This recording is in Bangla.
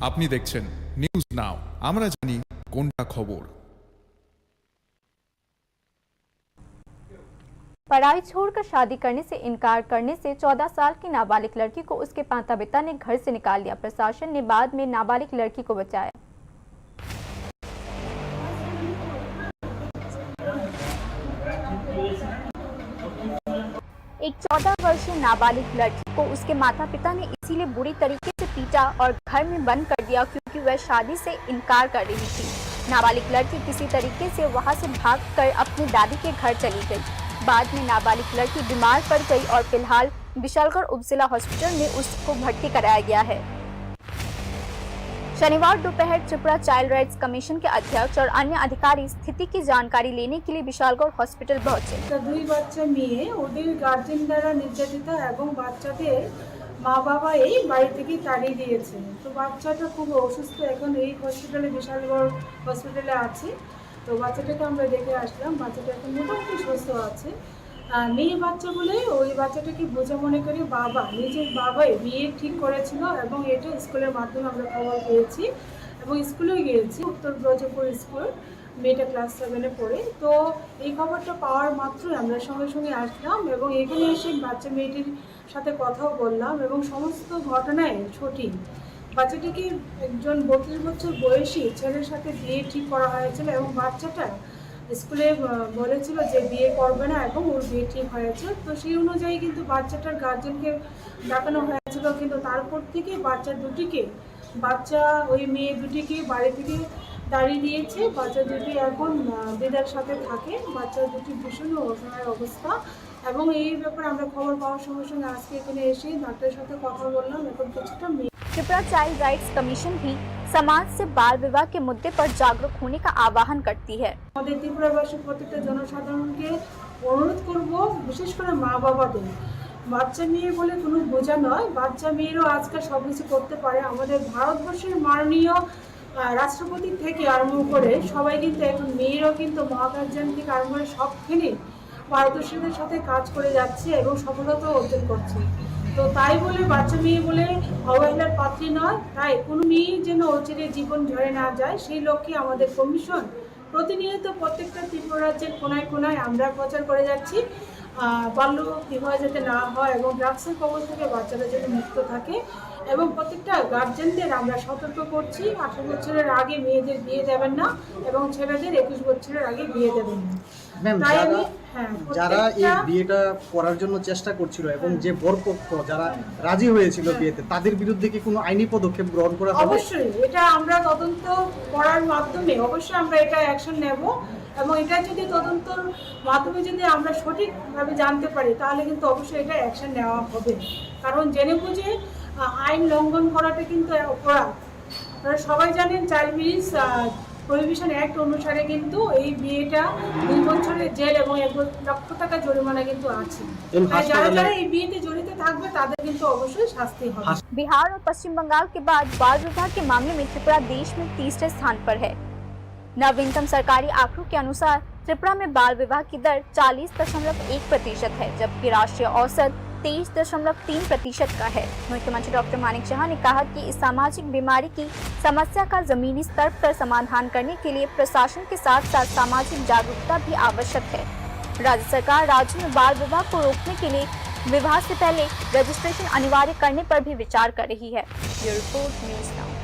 আপনি দেখছেন নিউজ নাও, আমরা জানি কোনটা খবর। पढ़ाई छोड़कर शादी करने से इनकार करने से 14 साल की नाबालिग लड़की को उसके माता पिता ने घर से निकाल दिया। प्रशासन ने बाद में नाबालिग लड़की को बचाया। एक 14 वर्षीय नाबालिग लड़की को उसके माता पिता ने इसीलिए बुरी तरीके से पीटा और घर में बंद कर दिया क्योंकि वह शादी से इनकार कर रही थी। नाबालिग लड़की किसी तरीके से वहां से भागकर अपनी दादी के घर चली गई। बाद में नाबालिग लड़की बीमार पड़ गई और फिलहाल विशालगढ़ उपजिला हॉस्पिटल में उसको भर्ती कराया गया है। शनिवार दोपहर त्रिपुरा चाइल्ड राइट्स कमीशन के अध्यक्ष और अन्य अधिकारी स्थिति की जानकारी लेने के लिए विशालगढ़ हॉस्पिटल पहुंचे। দুই বাচ্চা মেয়ে ওদের গার্জেন দ্বারা নির্যাতিত এবং বাচ্চাদের মা বাবা এই বাড়ি থেকে তাড়িয়ে দিয়েছে। তো বাচ্চাটা খুব অসুস্থ, এখন এই হসপিটালে বিশালগড় হসপিটালে আছে। তো বাচ্চাটাকে আমরা দেখে আসলাম, বাচ্চাটা এখন মোটামুটি সুস্থ আছে। মেয়ে বাচ্চা বলে ওই বাচ্চাটাকে বোঝা মনে করে নিজের বাবাই বিয়ে ঠিক করেছিল এবং এটা স্কুলের মাধ্যমে আমরা খবর পেয়েছি এবং স্কুলেও গিয়েছি, উত্তর ব্রজপুর স্কুল। মেয়েটা ক্লাস 7-এ পড়ে। তো এই খবরটা পাওয়ার মাত্রই আমরা সঙ্গে সঙ্গে আসলাম এবং এখানে এসে বাচ্চা মেয়েটির সাথে কথাও বললাম এবং সমস্ত ঘটনায় সঠিক। বাচ্চাটিকে একজন 32 বছর বয়সী ছেলের সাথে বিয়ে ঠিক করা হয়েছিল এবং বাচ্চাটা স্কুলে বলেছিল যে বিয়ে করবে না এবং ওর বিয়ে ঠিক হয়েছে। তো সেই অনুযায়ী কিন্তু বাচ্চাটার গার্জেনকে ডাকানো হয়েছিল, কিন্তু তারপর থেকে বাচ্চা ওই মেয়ে দুটিকে বাড়ি থেকে দাঁড়িয়ে দিয়েছে। বাচ্চা দুটি এখন দিদার সাথে থাকে। বাচ্চা দুটি ভীষণ অসহায় অবস্থা এবং এই ব্যাপারে আমরা খবর পাওয়ার সঙ্গে সঙ্গে আজকে এখানে এসে ডাক্তারের সাথে কথা বললাম। এখন কিছুটা त्रिपुरा चाइल्ड राइट्स कमीशन भी समाज से बाल विवाह के मुद्दे पर जागरूक होने का आह्वान करती है। আমাদের ত্রিপুরাবাসী প্রত্যেকটা জনসাধারণকে অনুরোধ করব, বিশেষ করে মা বাবাদের, বাচ্চা মেয়ে বলে কোনো বোঝা নয়, বাচ্চা মেয়েরও আজকাল সব কিছু করতে পারে। আমাদের ভারতবর্ষের মাননীয় রাষ্ট্রপতি থেকে আরম্ভ করে সবাই কিন্তু এখন মেয়েরাও কিন্তু মহাকাশযান থেকে আরম্ভ করে সবখানে পারদর্শীদের সাথে কাজ করে যাচ্ছে এবং সফলতা অর্জন করছে। তো তাই বলে বাচ্চা মেয়ে বলে অবহেলার পাত্রী নয়, তাই কোনো মেয়ে যেন অচিরে জীবন ঝরে না যায় সেই লক্ষ্যে আমাদের কমিশন প্রতিনিয়ত প্রত্যেকটা ত্রিপুরা রাজ্যের কোনায় কোনায় আমরা প্রচার করে যাচ্ছি বাল্য বিবাহ যাতে না হয় এবং ড্রাগসের কবল থেকে বাচ্চারা যেন মুক্ত থাকে এবং প্রত্যেকটা গার্জেনদের আমরা সতর্ক করছি 18 বছরের আগে মেয়েদের বিয়ে দেবেন না এবং ছেলেদের 21 বছরের আগে বিয়ে দেবেন না। যারা এই বিয়েটা করার জন্য চেষ্টা করছিল এবং যে বরপক্ষ যারা রাজি হয়েছিল বিয়েতে, তাদের বিরুদ্ধে কি কোনো আইনি পদক্ষেপ গ্রহণ করা হবে? অবশ্যই, এটা আমরা তদন্ত করার মাধ্যমে অবশ্যই আমরা এটা অ্যাকশন নেব এবং এটা যদি তদন্তর মাধ্যমে যদি আমরা সঠিকভাবে জানতে পারি তাহলে কিন্তু অবশ্যই এটা অ্যাকশন নেওয়া হবে। কারণ জেনে বুঝে আইন লঙ্ঘন করাটা কিন্তু অপরাধ। আপনারা সবাই জানেন চাইল্ড ম্যারেজ প্রহিবিশন অ্যাক্ট অনুসারে কিন্তু এই বিয়েটা 2 বছরের জেল এবং 1 লক্ষ টাকা জরিমানা কিন্তু আছে। যারা যারা এই বিয়েতে জড়িত থাকবে তাদের কিন্তু অবশ্যই শাস্তি হবে। बिहार और पश्चिम बंगाल के बाद बाल विवाह के मामले में त्रिपुरा देश में तीसरे स्थान पर है। नवीनतम सरकारी आंकड़ों के अनुसार त्रिपुरा में बाल विवाह की दर 40.1% है, जबकि राष्ट्रीय औसत 23.3% का है। मुख्यमंत्री डॉक्टर मानिक शाह ने कहा कि इस सामाजिक बीमारी की समस्या का जमीनी स्तर पर समाधान करने के लिए प्रशासन के साथ साथ सामाजिक जागरूकता भी आवश्यक है। राज्य सरकार राज्य में बाल विवाह को रोकने के लिए विवाह से पहले रजिस्ट्रेशन अनिवार्य करने पर भी विचार कर रही है। ये रिपोर्ट न्यूज़ नाउ।